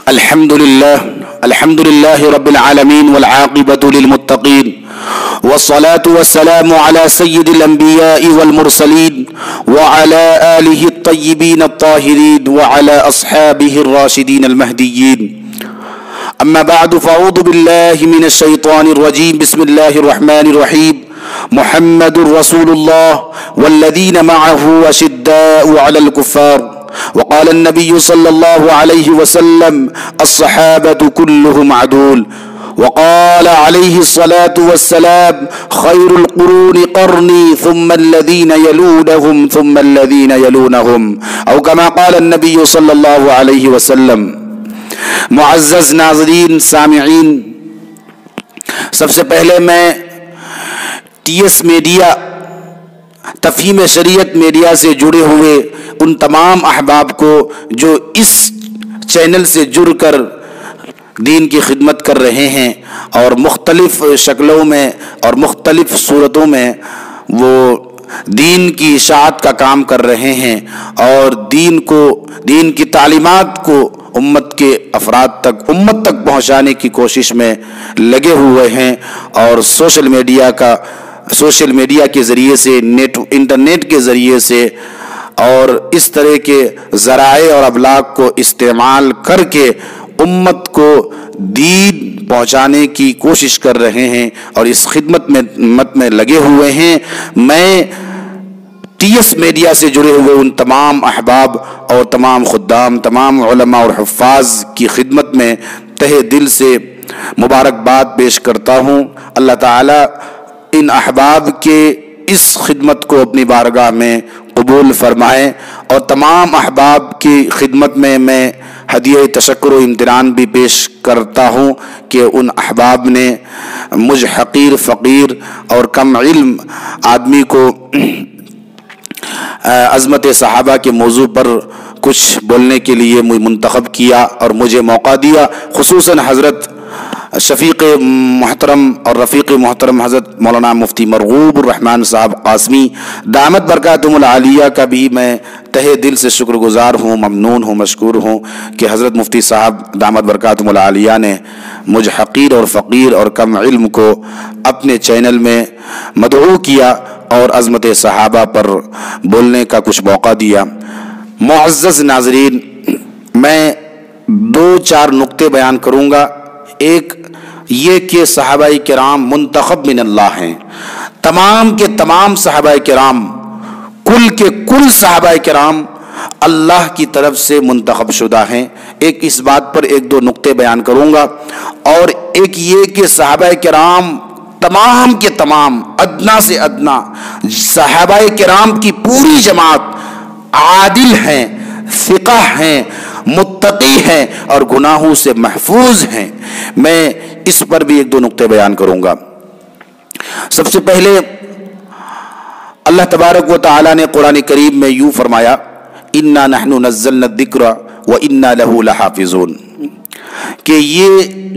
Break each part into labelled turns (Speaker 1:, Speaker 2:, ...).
Speaker 1: الحمد لله رب العالمين والعاقبة للمتقين والصلاة والسلام على سيد الأنبياء والمرسلين وعلى آله الطيبين الطاهرين وعلى أصحابه الراشدين المهديين. أما بعد فأعوذ بالله من الشيطان الرجيم. بسم الله الرحمن الرحيم. محمد رسول الله والذين معه أشداء على الكفار. وقال النبي صلى الله عليه وسلم الصحابة كلهم عدول. وقال عليه الصلاة والسلام خير القرون قرني ثم الذين يلونهم ثم الذين يلونهم، أو كما قال النبي صلى الله عليه وسلم. معزز ناظرین سامعین، سب سے پہلے میں ٹی ایس میڈیا، تفہیم شریعت میڈیا سے جڑے ہوئے ان تمام احباب کو جو اس چینل سے جڑ کر دین کی خدمت کر رہے ہیں اور مختلف شکلوں میں اور مختلف صورتوں میں وہ دین کی اشاعت کا کام کر رہے ہیں اور دین کی تعلیمات کو امت کے افراد تک پہنچانے کی کوشش میں لگے ہوئے ہیں، اور سوشل میڈیا کے ذریعے سے، انٹرنیٹ کے ذریعے سے اور اس طرح کے ذرائع اور ابلاغ کو استعمال کر کے امت کو دین پہنچانے کی کوشش کر رہے ہیں اور اس خدمت میں لگے ہوئے ہیں. میں ٹی ایس میڈیا سے جڑے ہوئے ان تمام احباب اور تمام خدام، تمام علماء اور حفاظ کی خدمت میں تہہ دل سے مبارکباد پیش کرتا ہوں. اللہ تعالی ان احباب کے اس خدمت کو اپنی بارگاہ میں قبول فرمائے، اور تمام احباب کی خدمت میں ہدیہ تشکر و امتنان بھی پیش کرتا ہوں کہ ان احباب نے مجھ حقیر فقیر اور کم علم آدمی کو عظمت صحابہ کے موضوع پر کچھ بولنے کے لیے منتخب کیا اور مجھے موقع دیا. خصوصاً حضرت شفیق محترم اور رفیق محترم حضرت مولانا مفتی مرغوب الرحمن صاحب قاسمی دامت برکاتہم العالیہ کا بھی میں تہہ دل سے شکر گزار ہوں، ممنون ہوں، مشکور ہوں کہ حضرت مفتی صاحب دامت برکاتہم العالیہ نے مجھ حقیر اور فقیر اور کم علم کو اپنے چینل میں مدعو کیا اور عظمت صحابہ پر بولنے کا کچھ موقع دیا. معزز ناظرین، میں 2-4 نقطے بیان کروں گا. ایک یہ کہ صحابہ کرام منتخب من اللہ ہیں، تمام کے تمام صحابہ کرام، کل کے کل صحابہ کرام اللہ کی طرف سے منتخب شدہ ہیں. ایک اس بات پر 1-2 نقطے بیان کروں گا، اور ایک یہ کہ صحابہ کرام تمام کے تمام ادنا سے ادنا صحابہ کرام کی پوری جماعت عادل ہیں، ثقہ ہیں، متقی ہیں اور گناہوں سے محفوظ ہیں. میں اس پر بھی 1-2 نقطے بیان کروں گا. سب سے پہلے اللہ تبارک و تعالی نے قرآن کریم میں یوں فرمایا، اِنَّا نَحْنُ نَزَّلْنَا الذِّكْرَ وَإِنَّا لَهُ لَحَافِظُونَ، کہ یہ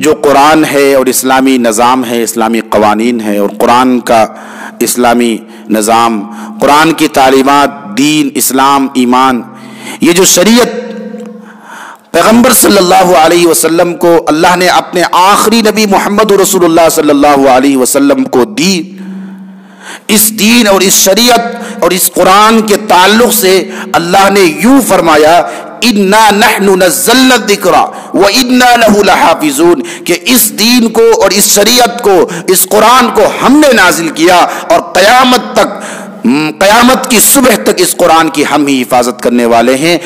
Speaker 1: جو قرآن ہے اور اسلامی نظام ہے، اسلامی قوانین ہے اور قرآن کا اسلامی نظام، قرآن کی تعلیمات، دین، اسلام، ایمان، یہ جو شریعت پیغمبر صلی اللہ علیہ وسلم کو اللہ نے اپنے آخری نبی محمد رسول اللہ صلی اللہ علیہ وسلم کو دی، اس دین اور اس شریعت اور اس قرآن کے تعلق سے اللہ نے یوں فرمایا، اِنَّا نَحْنُ نَزَّلْنَا الذِّكْرَ وَإِنَّا لَهُ لَحَافِظُونَ، کہ اس دین کو اور اس شریعت کو، اس قرآن کو ہم نے نازل کیا اور قیامت کی صبح تک اس قرآن کی ہم ہی حفاظت کرنے والے ہیں.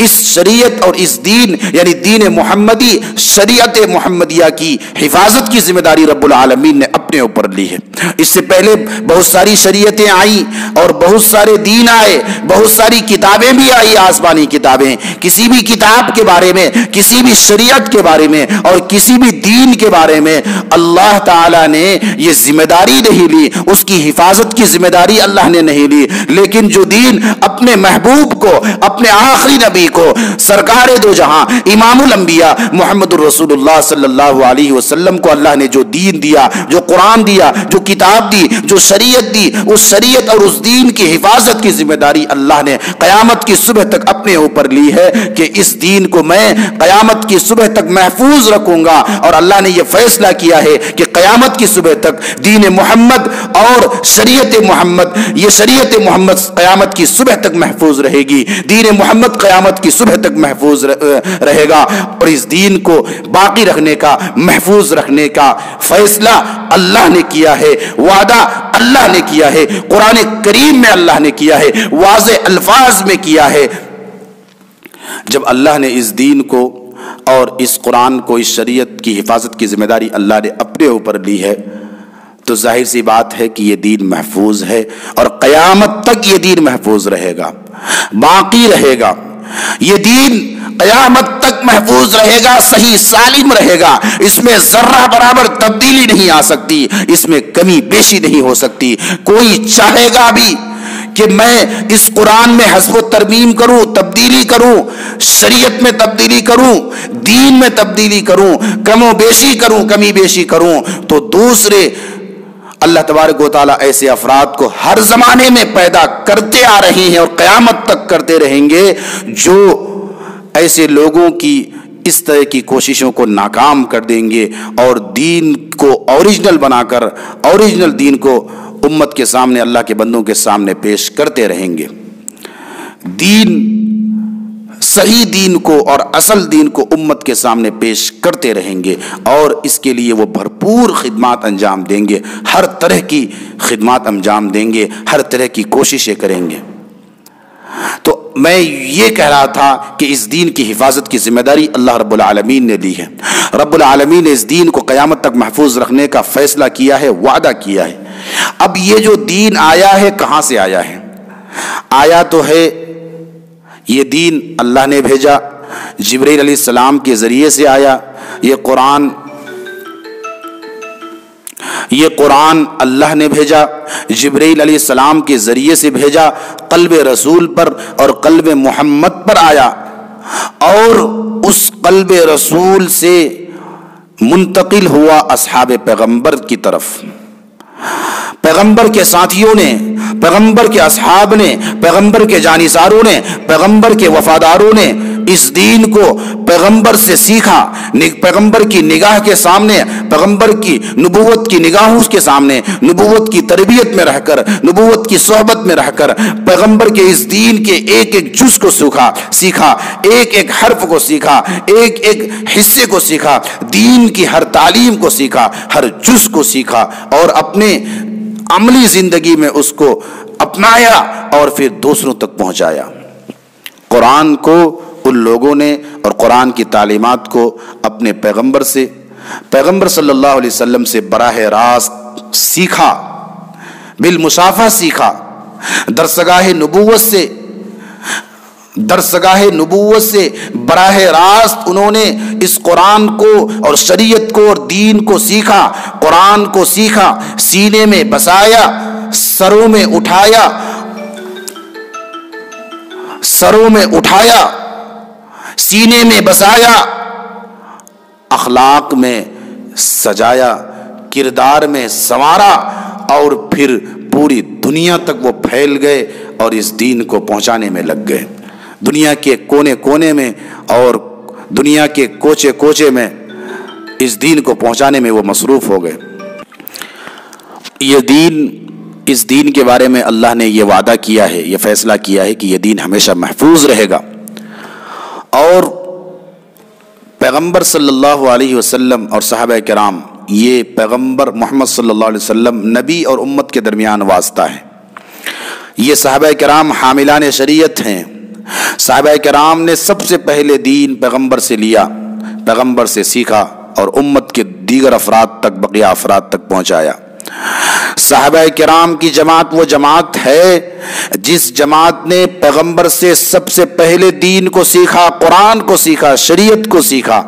Speaker 1: اس شریعت اور اس دین یعنی دین محمدی، شریعت محمدیہ کی حفاظت کی ذمہ داری رب العالمین نے اپنے اوپر لی ہے. اس سے پہلے بہت ساری شریعتیں آئیں اور بہت سارے دین آئے، بہت ساری کتابیں بھی آئی، آسمانی کتابیں. کسی بھی کتاب کے بارے میں، کسی بھی شریعت کے بارے میں اور کسی بھی دین کے بارے میں اللہ تعالی نے یہ ذمہ داری نہیں لی، اس کی حفاظت کی ذمہ داری اللہ نے نہیں لی، لیکن جو دین اپنے محبوب کو، اپنے آخری نبی کو، سرکار دو جہاں امام الانبیاء محمد الرسول اللہ صلی اللہ علیہ وسلم کو اللہ نے جو دین دیا، جو قرآن دیا، جو کتاب دی، جو شریعت دی، اس شریعت اور اس دین کی حفاظت کی ذمہ داری اللہ نے قیامت کی صبح تک اپنے اوپر لی ہے کہ اس دین کو میں قیامت کی صبح تک محفوظ رکھوں گا۔ اور اللہ نے یہ فیصلہ کیا ہے کہ قیامت کی صبح تک دین محمد اور شریعت محمد، یہ شریعت محمد قیامت کی صبح تک محفوظ رہے گی، دین محمد قیامت کی صبح تک محفوظ رہے گا، اور اس دین کو باقی رکھنے کا، محفوظ رکھنے کا فیصلہ اللہ نے کیا ہے، وعدہ اللہ نے کیا ہے، قرآن کریم میں اللہ نے کیا ہے، واضح الفاظ میں کیا ہے۔ جب اللہ نے اس دین کو اور اس قرآن کو، اس شریعت کی حفاظت کی ذمہ داری اللہ نے اپنے اوپر لی ہے، تو ظاہر سی بات ہے کہ یہ دین محفوظ ہے اور قیامت تک یہ دین محفوظ رہے گا، باقی رہے گا۔ یہ دین قیامت تک محفوظ رہے گا، صحیح سالم رہے گا، اس میں ذرہ برابر تبدیلی نہیں آ سکتی، اس میں کمی بیشی نہیں ہو سکتی۔ کوئی چاہے گا بھی کہ میں اس قرآن میں حذف و ترمیم کروں، تبدیلی کروں، شریعت میں تبدیلی کروں، دین میں تبدیلی کروں، کم و بیشی کروں، کمی بیشی کروں، تو دوسرے اللہ تبارک و تعالیٰ ایسے افراد کو ہر زمانے میں پیدا کرتے آ رہے ہیں اور قیامت تک کرتے رہیں گے جو ایسے لوگوں کی اس طرح کی کوششوں کو ناکام کر دیں گے اور دین کو اوریجنل بنا کر، اوریجنل دین کو امت کے سامنے، اللہ کے بندوں کے سامنے پیش کرتے رہیں گے۔ دین، صحیح دین کو اور اصل دین کو امت کے سامنے پیش کرتے رہیں گے، اور اس کے لیے وہ بھرپور خدمات انجام دیں گے، ہر طرح کی خدمات انجام دیں گے، ہر طرح کی کوششیں کریں گے۔ تو میں یہ کہہ رہا تھا کہ اس دین کی حفاظت کی ذمہ داری اللہ رب العالمین نے لی ہے۔ رب العالمین نے اس دین کو قیامت تک محفوظ رکھنے کا فیصلہ کیا ہے، وعدہ کیا ہے۔ اب یہ جو دین آیا ہے، کہاں سے آیا ہے؟ آیا تو ہے، یہ دین اللہ نے بھیجا، جبرائیل علیہ السلام کے ذریعے سے آیا۔ یہ قرآن اللہ نے بھیجا، جبرائیل علیہ السلام کے ذریعے سے بھیجا، قلب رسول پر اور قلب محمد پر آیا، اور اس قلب رسول سے منتقل ہوا اصحاب پیغمبر کی طرف۔ پیغمبر کے ساتھیوں نے، پیغمبر کے اصحاب نے، پیغمبر کے جانثاروں نے، پیغمبر کے وفاداروں نے اس دین کو پیغمبر سے سیکھا، پیغمبر کی نگاہ کے سامنے، پیغمبر کی نبوت کی نگاہوں کے سامنے، نبوت کی تربیت میں رہ کر، نبوت کی صحبت میں رہ کر پیغمبر کے اس دین کے ایک ایک جز کو سیکھا، ایک ایک حرف کو سیکھا، ایک ایک حصے کو سیکھا، دین کی ہر تعلیم کو سیکھا، ہر جز کو سیکھا، اور اپنے عملی زندگی میں اس کو اپنایا اور پھر دوسروں تک پہنچایا۔ قرآن کو ان لوگوں نے اور قرآن کی تعلیمات کو اپنے پیغمبر سے، پیغمبر صلی اللہ علیہ وسلم سے براہ راست سیکھا، بالمصافحہ سیکھا، درسگاہ نبوت سے براہ راست انہوں نے اس قرآن کو اور شریعت کو اور دین کو سیکھا، قرآن کو سیکھا، سینے میں بسایا، سروں میں اٹھایا، سینے میں بسایا، اخلاق میں سجایا، کردار میں سنوارا، اور پھر پوری دنیا تک وہ پھیل گئے اور اس دین کو پہنچانے میں لگ گئے۔ دنیا کے کونے کونے میں اور دنیا کے کوچے کوچے میں اس دین کو پہنچانے میں وہ مصروف ہو گئے۔ اس دین کے بارے میں اللہ نے یہ وعدہ کیا ہے، یہ فیصلہ کیا ہے کہ یہ دین ہمیشہ محفوظ رہے گا، اور پیغمبر صلی اللہ علیہ وسلم اور صحابہ کرام، یہ پیغمبر محمد صلی اللہ علیہ وسلم نبی اور امت کے درمیان واسطہ ہے۔ یہ صحابہ کرام حاملان شریعت ہیں۔ صحابہ کرام نے سب سے پہلے دین پیغمبر سے لیا، پیغمبر سے سیکھا اور امت کے دیگر افراد تک، بقیہ افراد تک پہنچایا۔ صحابہ کرام کی جماعت وہ جماعت ہے جس جماعت نے پیغمبر سے سب سے پہلے دین کو سیکھا، قرآن کو سیکھا، شریعت کو سیکھا،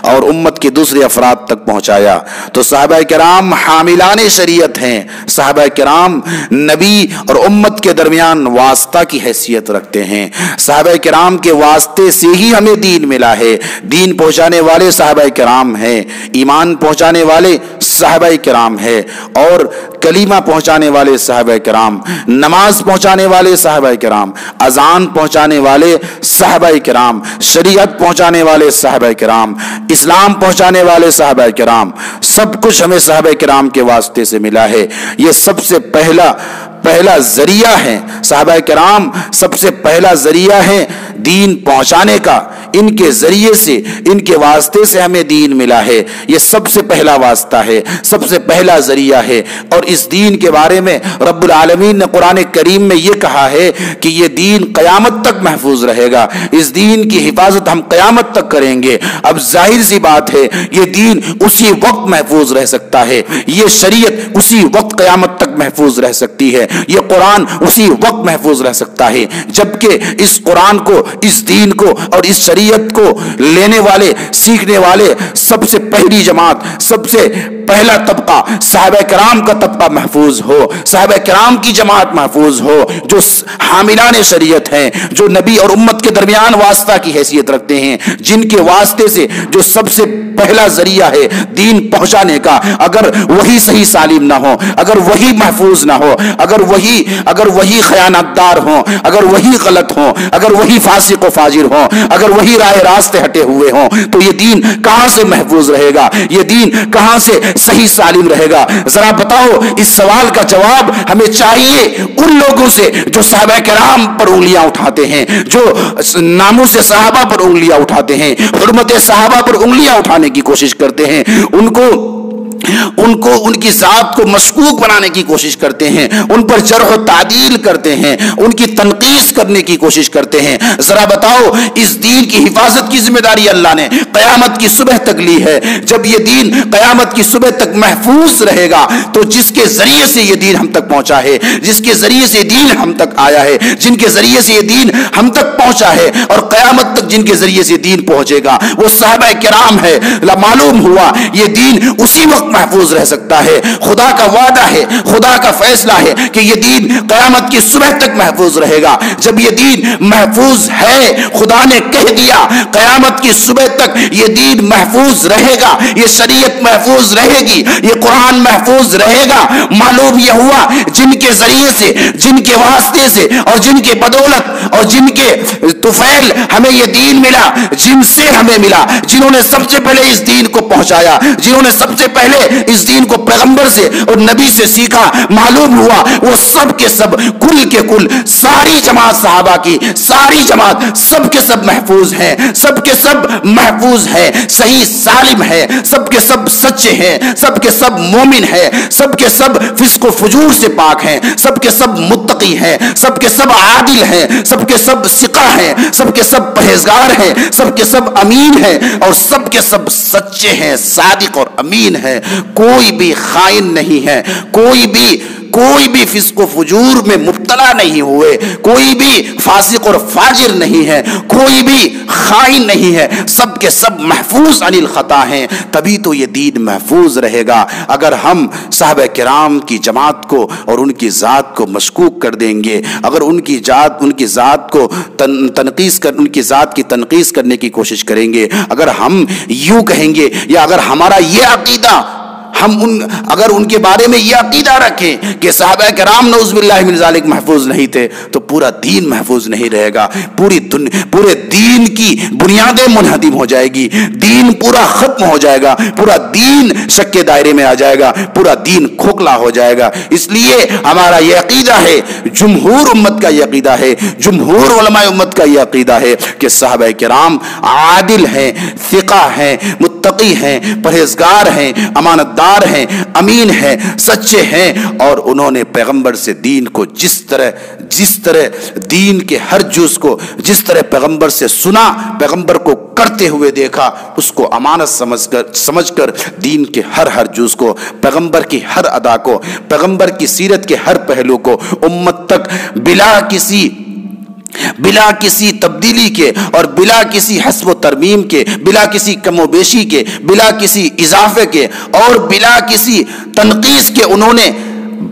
Speaker 1: اور امت کے دوسرے افراد تک پہنچایا۔ تو صحابہ کرام حاملان شریعت ہیں، صحابہ کرام نبی اور امت کے درمیان واسطہ کی حیثیت رکھتے ہیں۔ صحابہ کرام کے واسطے سے ہی ہمیں دین ملا ہے۔ دین پہنچانے والے صحابہ کرام ہیں، ایمان پہنچانے والے صحابہ کرام ہیں، اور کلمہ پہنچانے والے صحابہ کرام، نماز پہنچانے والے صحابہ کرام، اذان پہنچانے والے صحابہ کرام، شریعت پہنچانے والے صحابہ کرام، اسلام پہنچانے والے صحابہ کرام، سب کچھ ہمیں صحابہ کرام کے واسطے سے ملا ہے۔ یہ سب سے پہلا ذریعہ ہے، صحابہ کرام سب سے پہلا ذریعہ ہے دین پہنچانے کا۔ ان کے ذریعے سے، ان کے واسطے سے ہمیں دین ملا ہے۔ یہ سب سے پہلا واسطہ ہے، سب سے پہلا ذریعہ ہے۔ اور اس دین کے بارے میں رب العالمین نے قرآن کریم میں یہ کہا ہے کہ یہ دین قیامت تک محفوظ رہے گا، اس دین کی حفاظت ہم قیامت تک کریں گے۔ اب ظاہر سی بات ہے یہ دین اسی وقت محفوظ رہ سکتا ہے، یہ شریعت اسی وقت قیامت تک محفوظ رہ سکتی ہے، یہ قرآن اسی وقت محفوظ رہ سکتا ہے جبکہ اس قرآن کو، اس دین کو اور اس شریعت کو لینے والے، سیکھنے والے سب سے پہلی جماعت، سب سے پہلا طبقہ صحابہ کرام کا طبقہ محفوظ ہو، صحابہ کرام کی جماعت محفوظ ہو، جو حاملان شریعت ہیں، جو نبی اور امت کے درمیان واسطہ کی حیثیت رکھتے ہیں، جن کے واسطے سے جو سب سے پہلا ذریعہ ہے دین پہنچانے کا، اگر وہی صحیح سالم نہ ہو، اگر وہی محفوظ نہ ہو، اگر وہی خیانت دار ہوں، اگر وہی غلط ہوں، اگر وہی فاسق و فاجر ہوں، اگر وہی راہ راستے ہٹے ہوئے ہوں، تو یہ دین کہاں سے محفوظ رہے گا؟ یہ دین کہاں سے صحیح سالم رہے گا؟ ذرا بتاؤ، اس سوال کا جواب ہمیں چاہیے ان لوگوں سے جو صحابہ کرام پر انگلیاں اٹھاتے ہیں، جو ناموس صحابہ پر انگلیاں اٹھاتے ہیں، حرمت صحابہ پر انگلیاں اٹھانے کی کوشش کرتے ہیں، ان کو ان کی ذات کو مشکوک بنانے کی کوشش کرتے ہیں، ان پر جرح و تعدیل کرتے ہیں، ان کی تنقیص کرنے کی کوشش کرتے ہیں۔ ذرا بتاؤ، اس دین کی حفاظت کی ذمہ داری اللہ نے قیامت کی صبح تک لی ہے۔ جب یہ دین قیامت کی صبح تک محفوظ رہے گا تو جس کے ذریعے سے یہ دین ہم تک پہنچا ہے، جس کے ذریعے سے دین ہم تک آیا ہے، جن کے ذریعے سے یہ دین ہم تک پہنچا ہے اور قیامت تک جن کے ذریعے سے دین پہنچے گا، وہ صحابہ کرام ہے۔ معلوم ہوا یہ دین اسی وقت محفوظ رہ سکتا ہے۔ خدا کا وعدہ ہے، خدا کا فیصلہ ہے کہ یہ دین قیامت کی صبح تک محفوظ رہے گا۔ جب یہ دین محفوظ ہے، خدا نے کہہ دیا قیامت کی صبح تک یہ دین محفوظ رہے گا، یہ شریعت محفوظ رہے گی، یہ قرآن محفوظ رہے گا۔ معلوم یہ ہوا جن کے ذریعے سے، جن کے واسطے سے اور جن کے بدولت اور جن کے طفیل ہمیں یہ دین ملا، جن سے ہمیں ملا، جنہوں نے سب سے پہلے اس دین کو پہنچایا، جنہوں نے سب سے پہلے اس دین کو پیغمبر سے اور نبی سے سیکھا، معلوم ہوا وہ سب کے سب کل کے کل ساری جماعت صحابہ کی ساری جماعت سب کے سب محفوظ ہیں، سب کے سب محفوظ ہیں، صحیح سالم ہے، سب کے سب سچے ہیں، سب کے سب مومن ہیں، سب کے سب فسق و فجور سے پاک ہیں، سب کے سب متقی ہیں، سب کے سب عادل ہیں، سب کے سب ثقہ ہیں، سب کے سب پرہیزگار ہیں، سب کے سب امین ہیں اور سب کے سب سچے ہیں، صادق اور امین ہیں۔ کوئی بھی خائن نہیں ہے، کوئی بھی فسق و فجور میں مبتلا نہیں ہوئے، کوئی بھی فاسق اور فاجر نہیں ہے، کوئی بھی خائن نہیں ہے، سب کے سب محفوظ عن الخطا ہیں۔ تبھی تو یہ دین محفوظ رہے گا۔ اگر ہم صحابہ کرام کی جماعت کو اور ان کی ذات کو مشکوک کر دیں گے، اگر ان کی ذات کو ان کی ذات کی تنقیص کرنے کی کوشش کریں گے، اگر ہم یوں کہیں گے یا اگر ہمارا یہ عقیدہ اگر ان کے بارے میں یہ عقیدہ رکھیں کہ صحابہ کرام نعوذ باللہ من ذالک محفوظ نہیں تھے، تو پورا دین محفوظ نہیں رہے گا، پورے دین کی بنیادیں منہدم ہو جائے گی، دین پورا ختم ہو جائے گا، پورا دین شک کے دائرے میں آ جائے گا، پورا دین کھوکھلا ہو جائے گا۔ اس لیے ہمارا یہ عقیدہ ہے، جمہور امت کا یہ عقیدہ ہے، جمہور علماء امت کا یہ عقیدہ ہے کہ صحابہ کرام عادل ہیں، ثقہ ہیں، متقی ہیں، پرہیزگار ہیں، امانت دار ہیں، امین ہیں، سچے ہیں، اور انہوں نے پیغمبر سے دین کو جس طرح دین کے ہر جز کو جس طرح پیغمبر سے سنا، پیغمبر کو کرتے ہوئے دیکھا، اس کو امانت سمجھ کر دین کے ہر جز کو، پیغمبر کی ہر ادا کو، پیغمبر کی سیرت کے ہر پہلو کو امت تک بلا کسی بلا کسی تبدیلی کے اور بلا کسی حسب و ترمیم کے، بلا کسی کم و بیشی کے، بلا کسی اضافے کے اور بلا کسی تنقیص کے انہوں نے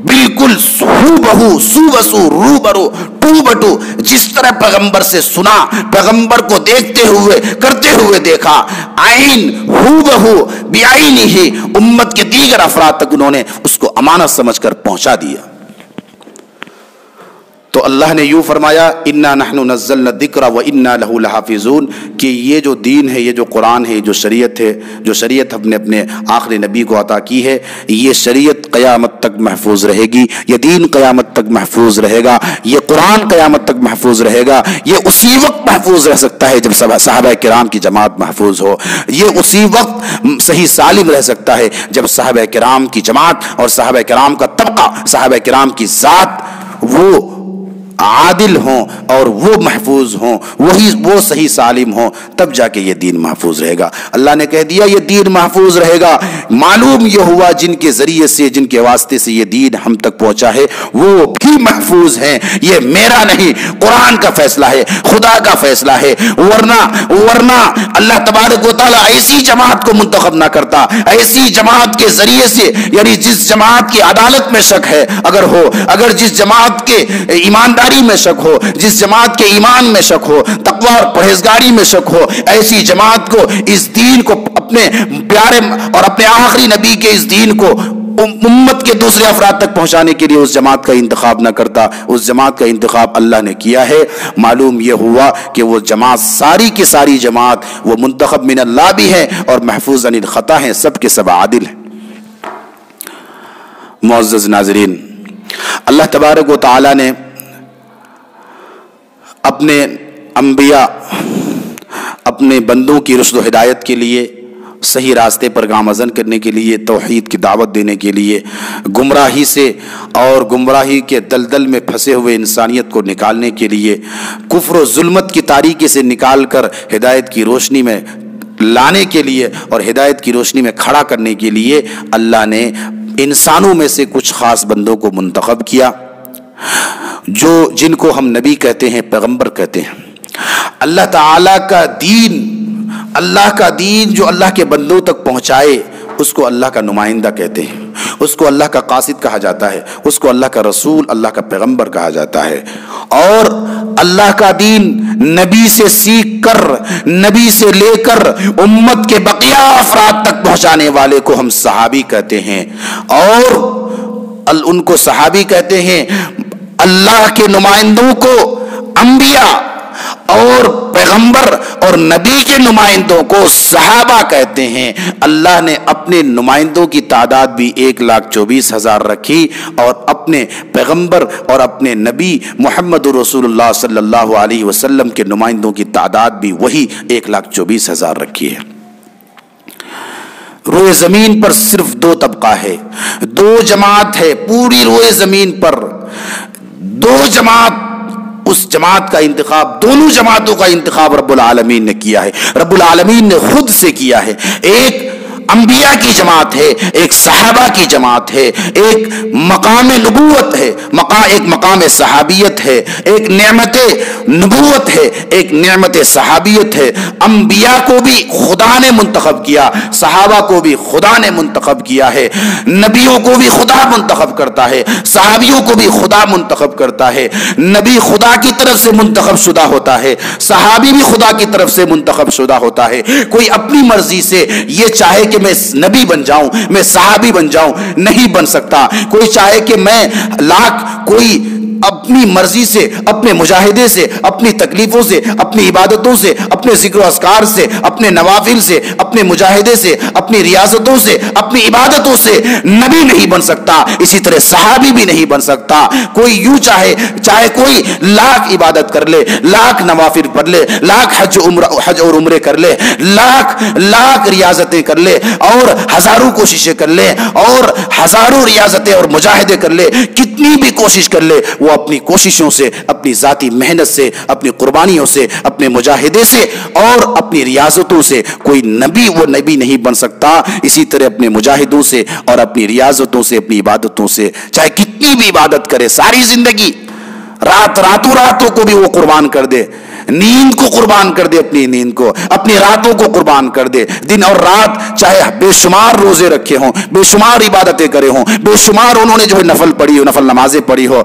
Speaker 1: بالکل ہو بہو، سو بسو، رو برو، ٹو بٹو جس طرح پیغمبر سے سنا، پیغمبر کو دیکھتے ہوئے کرتے ہوئے دیکھا، عین ہو بہو بعین ہی امت کے دیگر افراد تک انہوں نے اس کو امانت سمجھ کر پہنچا دیا۔ تو اللہ نے یوں فرمایا انا نحن نزلنا الذکر وانا لہ لحافظون، کہ یہ جو دین ہے، یہ جو قرآن ہے، جو شریعت ہے، جو شریعت ہم نے اپنے آخری نبی کو عطا کی ہے، یہ شریعت قیامت تک محفوظ رہے گی، یہ دین قیامت تک محفوظ رہے گا، یہ قرآن قیامت تک محفوظ رہے گا۔ یہ اسی وقت محفوظ رہ سکتا ہے جب صحابہ کرام کی جماعت محفوظ ہو، یہ اسی وقت صحیح سالم رہ سکتا ہے جب صحابہ کرام کی جماعت اور صحابہ کرام کا طبقہ، صحابہ کرام کی ذات وہ عادل ہوں اور وہ محفوظ ہوں، وہ صحیح سالم ہوں، تب جا کے یہ دین محفوظ رہے گا۔ اللہ نے کہہ دیا یہ دین محفوظ رہے گا، معلوم یہ ہوا جن کے ذریعے سے، جن کے واسطے سے یہ دین ہم تک پہنچا ہے وہ بھی محفوظ ہیں۔ یہ میرا نہیں، قرآن کا فیصلہ ہے، خدا کا فیصلہ ہے، ورنہ اللہ تبارک و تعالیٰ ایسی جماعت کو منتخب نہ کرتا، ایسی جماعت کے ذریعے سے، یعنی جس جماعت کی عدالت میں شک ہے اگر جس جماعت کے ایمانداری میں شک ہو، جس جماعت کے ایمان میں شک ہو، تقوی اور پرہیزگاری میں شک ہو، ایسی جماعت کو اس دین کو اپنے پیارے اور اپنے آخری نبی کے اس دین کو امت کے دوسرے افراد تک پہنچانے کے لیے اس جماعت کا انتخاب نہ کرتا۔ اس جماعت کا انتخاب اللہ نے کیا ہے۔ معلوم یہ ہوا کہ وہ جماعت ساری کی ساری جماعت وہ منتخب من اللہ بھی ہے اور محفوظ عن الخطا ہیں، سب کے سب عادل ہیں۔ معزز ناظرین، اللہ تبارک و تعالی نے اپنے انبیاء، اپنے بندوں کی رشد و ہدایت کے لیے، صحیح راستے پر گامزن کرنے کے لیے، توحید کی دعوت دینے کے لیے، گمراہی سے اور گمراہی کے دلدل میں پھنسے ہوئے انسانیت کو نکالنے کے لیے، کفر و ظلمت کی تاریکی سے نکال کر ہدایت کی روشنی میں لانے کے لیے اور ہدایت کی روشنی میں کھڑا کرنے کے لیے اللہ نے انسانوں میں سے کچھ خاص بندوں کو منتخب کیا، جن کو ہم نبی کہتے ہیں، پیغمبر کہتے ہیں۔ اللہ تعالیٰ کا دین جو اللہ کے بندوں تک پہنچائے اس کو اللہ کا نمائندہ کہتے ہیں، اس کو اللہ کا قاصد کہا جاتا ہے، اس کو اللہ کا رسول، اللہ کا پیغمبر کہا جاتا ہے۔ اور اللہ کا دین نبی سے سیکھ کر، نبی سے لے کر امت کے بقیہ افراد تک پہنچانے والے کو ہم صحابی کہتے ہیں، اور ان کو صحابی کہتے ہیں۔ اللہ کے نمائندوں کو انبیاء اور پیغمبر اور نبی کے نمائندوں کو صحابہ کہتے ہیں۔ اللہ نے اپنے نمائندوں کی تعداد بھی 1,24,000 رکھی اور اپنے پیغمبر اور اپنے نبی محمد رسول اللہ صلی اللہ علیہ وسلم کے نمائندوں کی تعداد بھی وہی 1,24,000 رکھی ہے۔ روئے زمین پر صرف 2 طبقہ ہے، 2 جماعت ہے پوری روئے زمین پر، 2 جماعت۔ اس جماعت کا انتخاب، دونوں جماعتوں کا انتخاب رب العالمین نے کیا ہے، رب العالمین نے خود سے کیا ہے۔ ایک انبیاء کی جماعت ہے، ایک صحابہ کی جماعت ہے، ایک مقام نبوت ہے، ایک مقام صحابیت ہے، ایک نعمت نبوت ہے، ایک نعمت صحابیت ہے۔ انبیاء کو بھی خدا نے منتخب کیا، صحابہ کو بھی خدا نے منتخب کیا ہے، نبیوں کو بھی خدا منتخب کرتا ہے، صحابیوں کو بھی خدا منتخب کرتا ہے۔ نبی خدا کی طرف سے منتخب شدہ ہوتا ہے، صحابی بھی خدا کی طرف سے منتخب شدہ ہوتا ہے۔ کوئی اپنی مرضی سے یہ چاہے کہ میں نبی بن جاؤں، میں صحابی بن جاؤں، نہیں بن سکتا۔ کوئی چاہے کہ میں کوئی اپنی مرضی سے، اپنے مجاہدے سے، اپنی تکلیفوں سے، اپنی عبادتوں سے، اپنے ذکر و اذکار سے، اپنے نوافل سے، اپنے مجاہدے سے، اپنی ریاضتوں سے، اپنی عبادتوں سے نبی نہیں بن سکتا، اسی طرح صحابی بھی نہیں بن سکتا۔ کوئی یوں چاہے کوئی لاکھ عبادت کر لے، لاکھ نوافل پڑھ لے، لاکھ حج اور عمرے کر لے، لاکھ ریاضتیں کر لے اور ہزاروں کوششیں کر لے اور ہزاروں ریاضتیں اور مجاہدے کر لے، کتنی بھی کوشش کر لے، وہ اپنی کوششوں سے، اپنی ذاتی محنت سے، اپنی قربانیوں سے، اپنے مجاہدے سے اور اپنی ریاضتوں سے وہ نبی نہیں بن سکتا۔ اسی طرح اپنے مجاہدوں سے اور اپنی ریاضتوں سے، اپنی عبادتوں سے، چاہے کتنی بھی عبادت کرے ساری زندگی، راتوں کو بھی وہ قربان کر دے، نیند کو قربان کر دے، اپنی نیند کو، اپنی راتوں کو قربان کر دے، دن اور رات چاہے بے شمار روزے رکھے ہوں، بے شمار عبادتیں کرے ہوں، بے شمار انہوں نے جو ہے نفل پڑھی ہو، نفل نمازیں پڑھی ہو،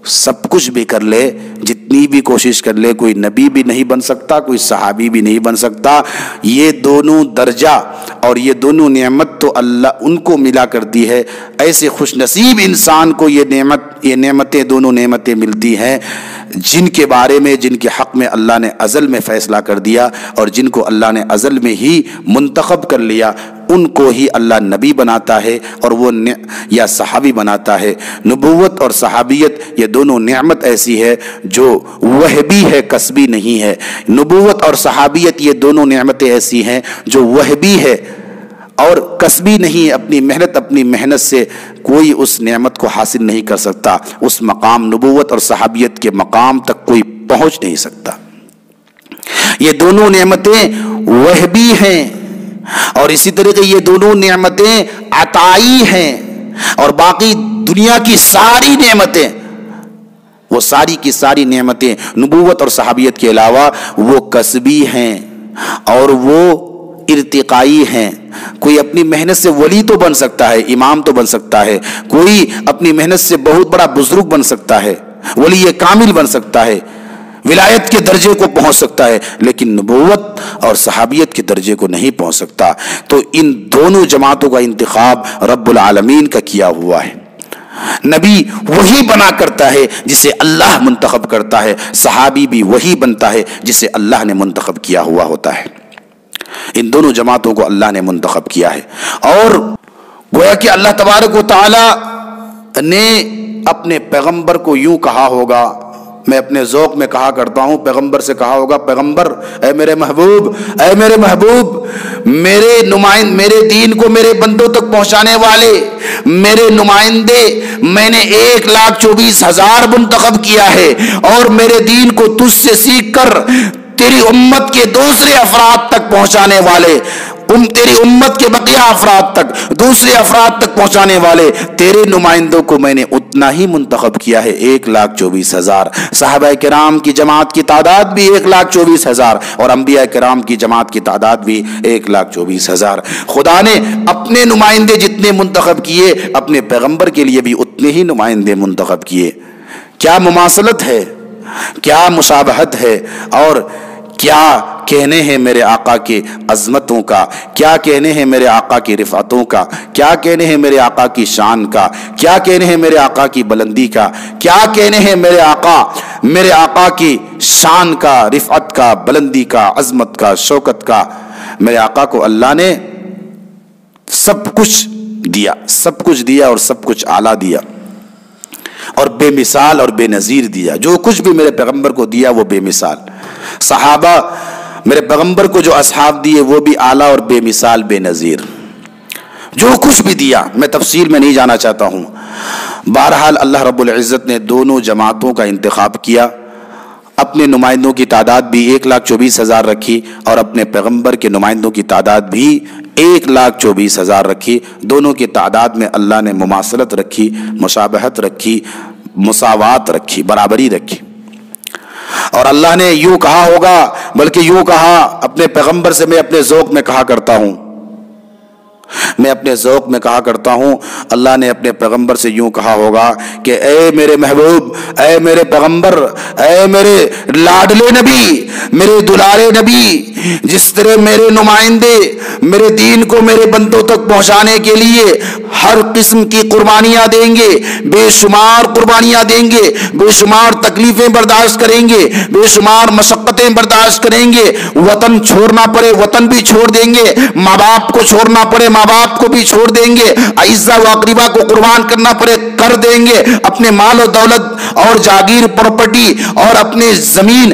Speaker 1: سب کچھ بھی کر لے، جتنی بھی کوشش کر لے، کوئی نبی بھی نہیں بن سکتا، کوئی صحابی بھی نہیں بن سکتا۔ یہ دونوں درجہ اور یہ دونوں نعمت تو اللہ ان کو ملا کرتی ہے۔ ایسے خوش نصیب انسان کو یہ نعمتیں دونوں نعمتیں ملتی ہیں جن کے بارے میں، جن کے حق میں اللہ نے ازل میں فیصلہ کر دیا، اور جن کو اللہ نے ازل میں ہی منتخب کر لیا، ان کو ہی اللہ نبی بناتا ہے اور وہ یا صحابی بناتا ہے۔ نبوت اور صحابیت یہ دونوں نعمت ایسی ہے جو وہبی ہے، کسبی نہیں ہے۔ نبوت اور صحابیت یہ دونوں نعمتیں ایسی ہیں جو وہبی ہے اور کسبی نہیں، اپنی محنت سے کوئی اس نعمت کو حاصل نہیں کر سکتا، اس مقام نبوت اور صحابیت کے مقام تک کوئی پہنچ نہیں سکتا۔ یہ دونوں نعمتیں وہبی ہیں، اور اسی طریقے یہ دونوں نعمتیں عطائی ہیں، اور باقی دنیا کی ساری نعمتیں، وہ ساری کی ساری نعمتیں نبوت اور صحابیت کے علاوہ وہ کسبی ہیں اور وہ ارتقائی ہیں۔ کوئی اپنی محنت سے ولی تو بن سکتا ہے، امام تو بن سکتا ہے، کوئی اپنی محنت سے بہت بڑا بزرگ بن سکتا ہے، ولی کامل بن سکتا ہے، ولایت کے درجے کو پہنچ سکتا ہے، لیکن نبوت اور صحابیت کے درجے کو نہیں پہنچ سکتا۔ تو ان دونوں جماعتوں کا انتخاب رب العالمین کا کیا ہوا ہے۔ نبی وہی بنا کرتا ہے جسے اللہ منتخب کرتا ہے، صحابی بھی وہی بنتا ہے جسے اللہ نے منتخب کیا ہوا ہوتا ہے۔ ان دونوں جماعتوں کو اللہ نے منتخب کیا ہے، اور گویا کہ اللہ تبارک و تعالی نے اپنے پیغمبر کو یوں کہا ہوگا، میں اپنے ذوق میں کہا کرتا ہوں، پیغمبر سے کہا ہوگا، پیغمبر اے میرے محبوب، میرے دین کو میرے بندوں تک پہنچانے والے میرے نمائندے میں نے 1,24,000 منتخب کیا ہے، اور میرے دین کو تجھ سے سیکھ کر تیری امت کے دوسرے افراد تک پہنچانے والے، تیری امت کے بقیہ افراد تک، دوسرے افراد تک پہنچانے والے تیرے نمائندوں کو میں نے اتنا ہی منتخب کیا ہے، 1,24,000۔ صحابہ کرام کی جماعت کی تعداد بھی 1,24,000، اور انبیاء کرام کی جماعت کی تعداد بھی 1,24,000۔ خدا نے اپنے نمائندے جتنے منتخب کیے، اپنے پیغمبر کے لیے بھی اتنے ہی نمائندے منتخب کیے۔ کیا مماثلت ہے، کیا مشابہت ہے، اور کیا کہنے ہیں میرے آقا کی عظمتوں کا، کیا کہنے ہیں میرے آقا کی رفعتوں کا، کیا کہنے ہیں میرے آقا کی شان کا، کیا کہنے ہیں میرے آقا کی بلندی کا، کیا کہنے ہیں میرے آقا کی شان کا، رفعت کا، بلندی کا، عظمت کا، شوکت کا۔ میرے آقا کو اللہ نے سب کچھ دیا اور سب کچھ اعلیٰ دیا، اور بے مثال اور بے نظیر دیا۔ جو کچھ بھی میرے پیغمبر کو دیا وہ بے مثال۔ صحابہ میرے پیغمبر کو جو اصحاب دیے وہ بھی اعلیٰ اور بے مثال، بے نظیر۔ جو کچھ بھی دیا، میں تفصیل میں نہیں جانا چاہتا ہوں۔ بہرحال اللہ رب العزت نے دونوں جماعتوں کا انتخاب کیا، اپنے نمائندوں کی تعداد بھی 1,24,000 رکھی، اور اپنے پیغمبر کے نمائندوں کی تعداد بھی 1,24,000 رکھی۔ دونوں کی تعداد میں اللہ نے مماثلت رکھی، مشابہت رکھی، مساوات رکھی، برابری رکھی۔ اور اللہ نے یوں کہا ہوگا، بلکہ یوں کہا اپنے پیغمبر سے، میں اپنے ذوق میں کہا کرتا ہوں، اللہ نے اپنے پیغمبر سے یوں کہا ہوگا کہ اے میرے محبوب، اے میرے پیغمبر، اے میرے لاڈلے نبی، میرے دلارے نبی، جس طرح میرے نمائندے میرے دین کو میرے بندوں تک پہنچانے کے لیے ہر قسم کی قربانیاں دیں گے، بے شمار قربانیاں دیں گے، بے شمار تکلیفیں برداشت کریں گے، بے شمار مشقتیں برداشت کریں گے، وطن چھوڑنا پڑے وطن بھی چھوڑ دیں گے، ماں باپ کو چھوڑنا پڑے ماں باپ کو بھی چھوڑ دیں گے، اعزا و اقربا کو قربان کرنا پڑے کر دیں گے، اپنے مال و دولت اور جاگیر پراپرٹی اور اپنے زمین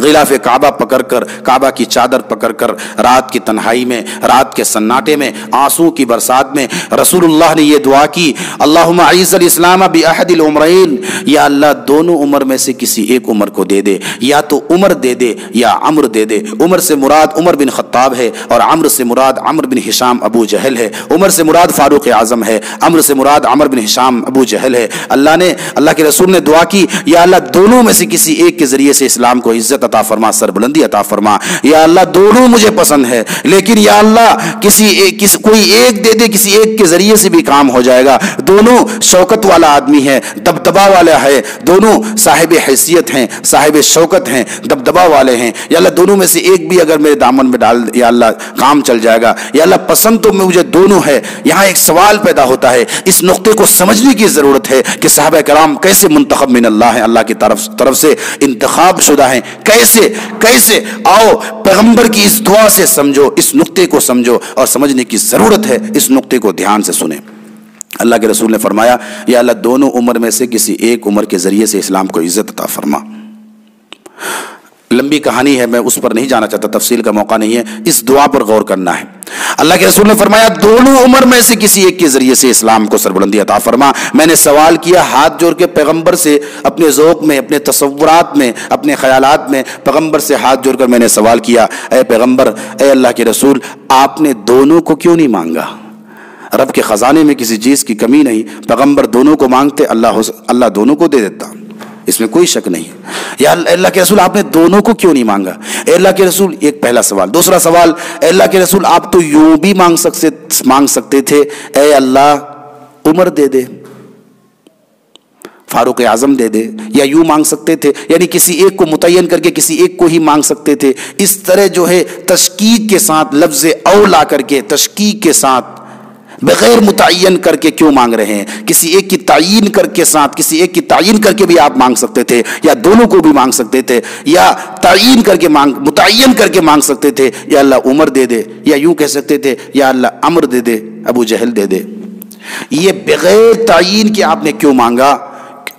Speaker 1: غلاف کعبہ پکڑ کر، کعبہ کی چادر پکڑ کر رات کی تنہائی میں، رات کے سناٹے میں، آنسو کی برسات میں رسول اللہ نے یہ دعا کی، اللہم اعز الاسلام باحد العمرین، یا اللہ دونوں عمر میں سے کسی ایک عمر کو دے دے، یا تو عمر دے دے یا عمر دے دے۔ عمر سے مراد عمر بن خطاب ہے، اور عمر سے مراد عمر بن ہشام ابو جہل ہے۔ عمر سے مراد فاروق اعظم ہے، عمر سے مراد عمر بن ہشام ابو جہل ہے۔ اللہ کے رسول نے دعا کی، یا اللہ دونوں میں سے کسی ایک کے ذریعے سے اسلام کو عزت عطا فرما، سربلندی عطا فرما۔ یا اللہ دونوں مجھے پسند ہے، لیکن یا اللہ کوئی ایک دے دے، کسی ایک کے ذریعے سے بھی کام ہو جائے گا۔ دونوں شوکت والا آدمی ہے، دبدبا والا ہے، دونوں صاحب حیثیت ہیں، صاحب شوکت ہیں، دبدبا والے ہیں۔ یا اللہ دونوں میں سے ایک بھی اگر میرے دامن میں ڈال، یا اللہ کام چل جائے گا۔ یا اللہ پسند تو مجھے دونوں ہے۔ یہاں ایک سوال پیدا ہوتا ہے، اس نقطے کو سمجھنے کی ضرورت ہے کہ صحابہ کرام کیسے منتخب من اللہ ہیں، اللہ کی طرف سے انتخاب شدہ ہیں، کیسے آؤ پیغمبر کی اس دعا سے سمجھو، اس نقطے کو سمجھو، اور سمجھنے کی ضرورت ہے، اس نقطے کو دھیان سے سنیں۔ اللہ کے رسول نے فرمایا، یا اللہ دونوں عمر میں سے کسی ایک عمر کے ذریعے سے اسلام کو عزت عطا فرما۔ لمبی کہانی ہے، میں اس پر نہیں جانا چاہتا، تفصیل کا موقع نہیں ہے، اس دعا پر غور کرنا ہے۔ اللہ کے رسول نے فرمایا دونوں عمر میں سے کسی ایک کے ذریعے سے اسلام کو سربلندی عطا فرما۔ میں نے سوال کیا ہاتھ جوڑ کے پیغمبر سے، اپنے ذوق میں، اپنے تصورات میں، اپنے خیالات میں پیغمبر سے ہاتھ جوڑ کر میں نے سوال کیا، اے پیغمبر، اے اللہ کے رسول، آپ نے دونوں کو کیوں نہیں مانگا؟ رب کے خزانے میں کسی چیز کی کمی نہیں، پیغمبر دونوں کو مانگتے، اللہ دونوں کو دے دیتا، اس میں کوئی شک نہیں۔ یا اللہ کے رسول آپ نے دونوں کو کیوں نہیں مانگا؟ اے اللہ کے رسول، ایک پہلا سوال۔ دوسرا سوال، اے اللہ کے رسول آپ تو یوں بھی مانگ سکتے تھے، اے اللہ عمر دے دے، فاروق اعظم دے دے، یا یوں مانگ سکتے تھے، یعنی کسی ایک کو متعین کر کے کسی ایک کو ہی مانگ سکتے تھے۔ اس طرح جو ہے تشکیک کے ساتھ لفظ او لا کر کے، تشکیک کے ساتھ بغیر متعین کر کے کیوں مانگ رہے ہیں؟ کسی ایک کی تعیین کر کے ساتھ، کسی ایک کی تعیین کر کے بھی آپ مانگ سکتے تھے، یا دونوں کو بھی مانگ سکتے تھے، یا تعیین کر کے متعین کر کے مانگ سکتے تھے، یا اللہ عمر دے دے، یا یوں کہہ سکتے تھے یا اللہ عمر دے دے، ابو جہل دے دے۔ یہ بغیر تعیین کے آپ نے کیوں مانگا؟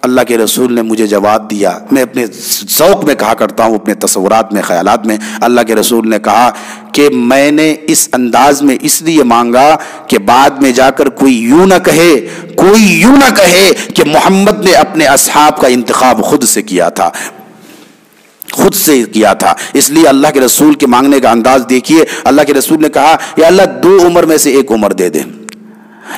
Speaker 1: اللہ کے رسول نے مجھے جواب دیا، میں اپنے ذوق میں کہا کرتا ہوں، اپنے تصورات میں، خیالات میں۔ اللہ کے رسول نے کہا کہ میں نے اس انداز میں اس لیے مانگا کہ بعد میں جا کر کوئی یوں نہ کہے کہ محمد نے اپنے اصحاب کا انتخاب خود سے کیا تھا، اس لیے اللہ کے رسول کے مانگنے کا انداز دیکھیے۔ اللہ کے رسول نے کہا یا اللہ دو عمر میں سے ایک عمر دے دے،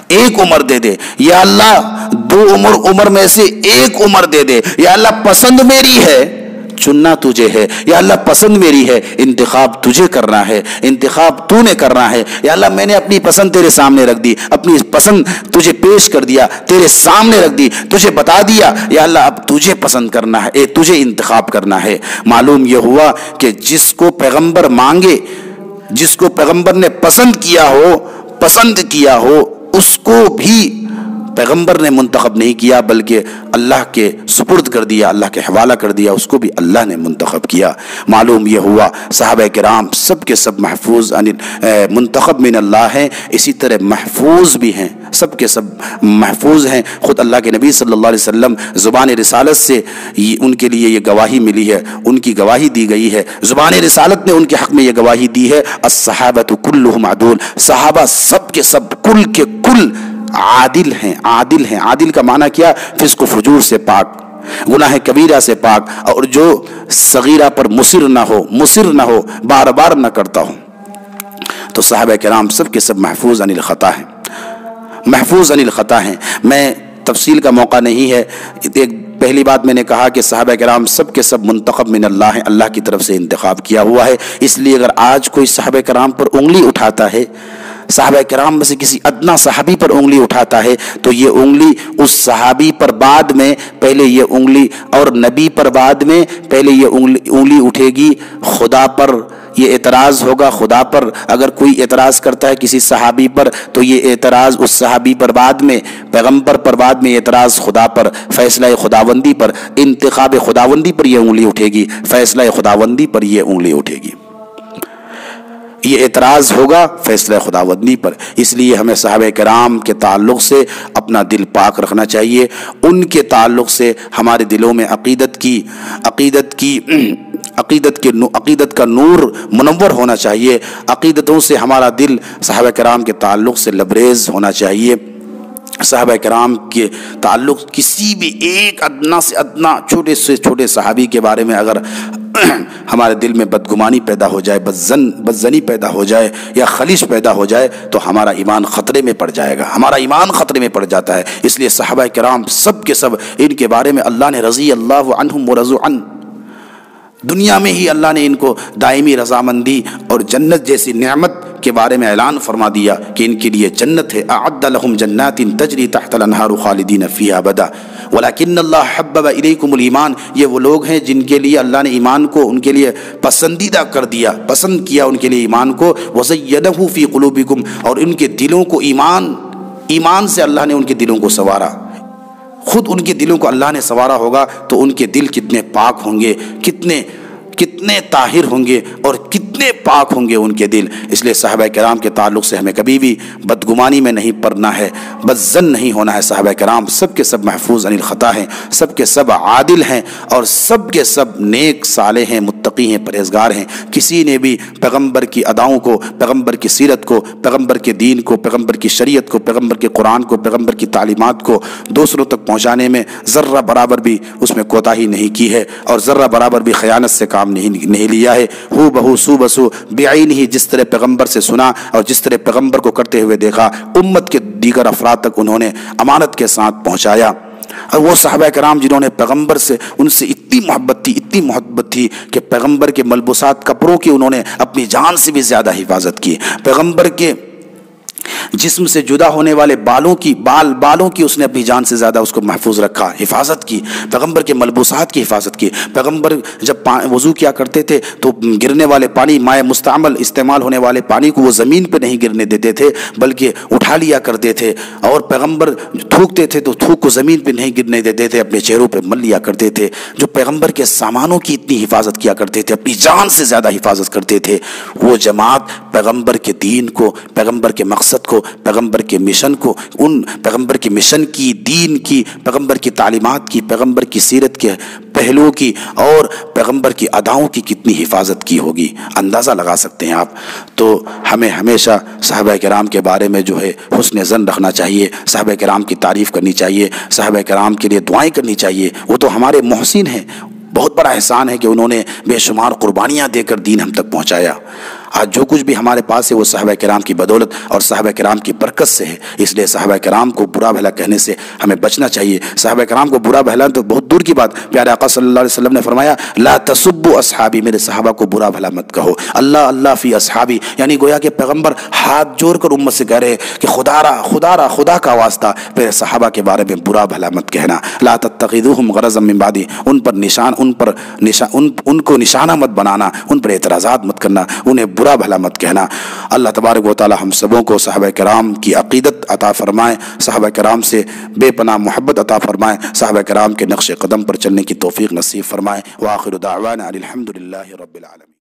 Speaker 1: ایک عمر دے دے، یا اللہ دو عمر میں سے ایک عمر دے دے، یا اللہ پسند میری ہے، چننا تجھے ہے، یا اللہ پسند میری ہے، انتخاب تجھے کرنا ہے، انتخاب تو نے کرنا ہے۔ یا اللہ میں نے اپنی پسند تیرے سامنے رکھ دی، اپنی پسند تجھے پیش کر دیا، تیرے سامنے رکھ دی، تجھے بتا دیا، یا اللہ اب تجھے پسند کرنا ہے، تجھے انتخاب کرنا ہے۔ معلوم یہ ہوا کہ جس کو پیغمبر مانگے، جس کو پیغمبر نے پسند کیا ہو اس کو بھی پیغمبر نے منتخب نہیں کیا، بلکہ اللہ کے سپرد کر دیا، اللہ کے حوالہ کر دیا، اس کو بھی اللہ نے منتخب کیا۔ معلوم یہ ہوا صحابہ کرام سب کے سب محفوظ منتخب من اللہ ہیں، اسی طرح محفوظ بھی ہیں، سب کے سب محفوظ ہیں۔ خود اللہ کے نبی صلی اللہ علیہ وسلم زبان رسالت سے ان کے لیے یہ گواہی ملی ہے، ان کی گواہی دی گئی ہے، زبان رسالت نے ان کے حق میں یہ گواہی دی ہے، الصحابۃ کلھم عدول، صحابہ سب کے سب کل کے کل عادل ہیں۔ عادل کا معنی کیا؟ فسق و فجور سے پاک، گناہ کبیرہ سے پاک، اور جو صغیرہ پر مصر نہ ہو، بار بار نہ کرتا ہو۔ تو صحابہ کرام سب کے سب محفوظ عن الخطا ہیں۔ میں تفصیل کا موقع نہیں ہے، پہلی بات میں نے کہا کہ صحابہ کرام سب کے سب منتخب من اللہ ہیں، اللہ کی طرف سے انتخاب کیا ہوا ہے۔ اس لیے اگر آج کوئی صحابہ کرام پر انگلی اٹھاتا ہے، صحابہ کرام میں سے کسی ادنا صحابی پر انگلی اٹھاتا ہے، تو یہ انگلی اس صحابی پر بعد میں پہلے یہ انگلی، اور نبی پر بعد میں پہلے یہ انگلی اٹھے گی خدا پر، یہ اعتراض ہوگا خدا پر۔ اگر کوئی اعتراض کرتا ہے کسی صحابی پر تو یہ اعتراض اس صحابی پر بعد میں، پیغمبر پر بعد میں اعتراض خدا پر، فیصلہ خداوندی پر، انتخاب خداوندی پر یہ انگلی اٹھے گی، فیصلہ خداوندی پر یہ انگلی اٹھے گی، یہ اعتراض ہوگا فیصلہ خداوندی پر۔ اس لیے ہمیں صحابہ کرام کے تعلق سے اپنا دل پاک رکھنا چاہیے، ان کے تعلق سے ہمارے دلوں میں عقیدت کی عقیدت کا نور منور ہونا چاہیے، عقیدتوں سے ہمارا دل صحابہ کرام کے تعلق سے لبریز ہونا چاہیے۔ صحابہ کرام کے تعلق کسی بھی ایک ادنا سے ادنا چھوٹے سے چھوٹے صحابی کے بارے میں اگر ہمارے دل میں بدگمانی پیدا ہو جائے، بدزنی پیدا ہو جائے یا خلیش پیدا ہو جائے تو ہمارا ایمان خطرے میں پڑ جائے گا، ہمارا ایمان خطرے میں پڑ جاتا ہے۔ اس لیے صحابہ کرام سب کے سب، ان کے بارے میں اللہ نے رضی اللہ عنہم ورضوا عنہ، دنیا میں ہی اللہ نے ان کو دائمی رضامندی اور جنت جیسی نعمت کے بارے میں اعلان فرما دیا کہ ان کے لیے جنت ہے۔ اعد لهم جنات تجری تحت الانہار خالدین فیہا ابدا ولکن اللہ حبب الیکم الایمان، یہ وہ لوگ ہیں جن کے لیے اللہ نے ایمان کو ان کے لیے پسندیدہ کر دیا، پسند کیا ان کے لیے ایمان کو، وزینہ فی قلوبکم، اور ان کے دلوں کو ایمان سے اللہ نے ان کے دلوں کو سنوارا۔ خود ان کے دلوں کو اللہ نے سنوارا ہوگا تو ان کے دل کتنے پاک ہوں گے، کتنے طاہر ہوں گے اور کتنے پاک ہوں گے ان کے دل۔ اس لیے صحابہ کرام کے تعلق سے ہمیں کبھی بھی بدگمانی میں نہیں پڑنا ہے، بدظن نہیں ہونا ہے۔ صحابہ کرام سب کے سب محفوظ عن الخطا ہیں، سب کے سب عادل ہیں اور سب کے سب نیک صالح ہیں، متقی ہیں، پرہیزگار ہیں۔ کسی نے بھی پیغمبر کی اداؤں کو، پیغمبر کی سیرت کو، پیغمبر کے دین کو، پیغمبر کی شریعت کو، پیغمبر کے قرآن کو، پیغمبر کی تعلیمات کو دوسروں تک پہنچانے میں ذرہ برابر بھی اس میں کوتاہی نہیں کی ہے اور ذرہ برابر بھی خیانت سے کام نہیں لیا ہے۔ ہو بہو سو بسو بعین ہی جس طرح پیغمبر سے سنا اور جس طرح پیغمبر کو کرتے ہوئے دیکھا، امت کے دیگر افراد تک انہوں نے امانت کے ساتھ پہنچایا۔ اور وہ صحابہ کرام جنہوں نے پیغمبر سے، ان سے اتنی محبت تھی کہ پیغمبر کے ملبوسات کپڑوں کی انہوں نے اپنی جان سے بھی زیادہ حفاظت کی، پیغمبر کے جسم سے جدا ہونے والے بالوں کی اس نے اپنی جان سے زیادہ اس کو محفوظ رکھا، حفاظت کی، پیغمبر کے ملبوسات کی حفاظت کی۔ پیغمبر جب وضو کیا کرتے تھے تو گرنے والے پانی، مائع مستعمل استعمال ہونے والے پانی کو وہ زمین پہ نہیں گرنے دیتے تھے بلکہ اٹھا لیا کرتے تھے، اور پیغمبر تھوکتے تھے تو تھوک کو زمین پہ نہیں گرنے دیتے تھے، اپنے چہروں پہ مل لیا کرتے تھے۔ جو پیغمبر کے سامانوں کی اتنی حفاظت کیا کرتے تھے، اپنی جان سے زیادہ حفاظت کرتے تھے، وہ جماعت پیغمبر کے دین کو، پیغمبر کے مقصد کو، پیغمبر کے مشن کو، ان پیغمبر کے مشن کی، دین کی، پیغمبر کی تعلیمات کی، پیغمبر کی سیرت کے پہلوؤں کی اور پیغمبر کی اداؤں کی کتنی حفاظت کی ہوگی، اندازہ لگا سکتے ہیں آپ۔ تو ہمیں ہمیشہ صحابہ کرام کے بارے میں جو ہے حسن ظن رکھنا چاہیے، صحابہ کرام کی تعریف کرنی چاہیے، صحابہ کرام کے لیے دعائیں کرنی چاہیے۔ وہ تو ہمارے محسن ہیں، بہت بڑا احسان ہے کہ انہوں نے بے شمار قربانیاں دے کر دین ہم تک پہنچایا۔ آج جو کچھ بھی ہمارے پاس ہے وہ صحابہ کرام کی بدولت اور صحابہ کرام کی برکت سے ہے۔ اس لیے صحابہ کرام کو برا بھلا کہنے سے ہمیں بچنا چاہیے۔ صحابہ کرام کو برا بھلا تو بہت دور کی بات، پیارے آقا صلی اللہ علیہ وسلم نے فرمایا لا تسبوا اصحابی، میرے صحابہ کو برا بھلا مت کہو۔ اللہ اللہ فی اصحابی، یعنی گویا کہ پیغمبر ہاتھ جوڑ کر امت سے کہہ رہے کہ خدا کا واسطہ میرے صحابہ کے بارے میں برا بھلا مت کہنا۔ لا تتخذوهم غرضا من بعدی، ان کو نشانہ مت بنانا، ان پر اعتراضات مت کرنا، انہیں برا بھلا مت کہنا۔ اللہ تبارک و تعالی ہم سبوں کو صحابہ کرام کی عقیدت عطا فرمائے، صحابہ کرام سے بے پناہ محبت عطا فرمائے، صحابہ کرام کے نقش قدم پر چلنے کی توفیق نصیب فرمائے۔ وآخر دعوانا الحمد للہ رب العالمین۔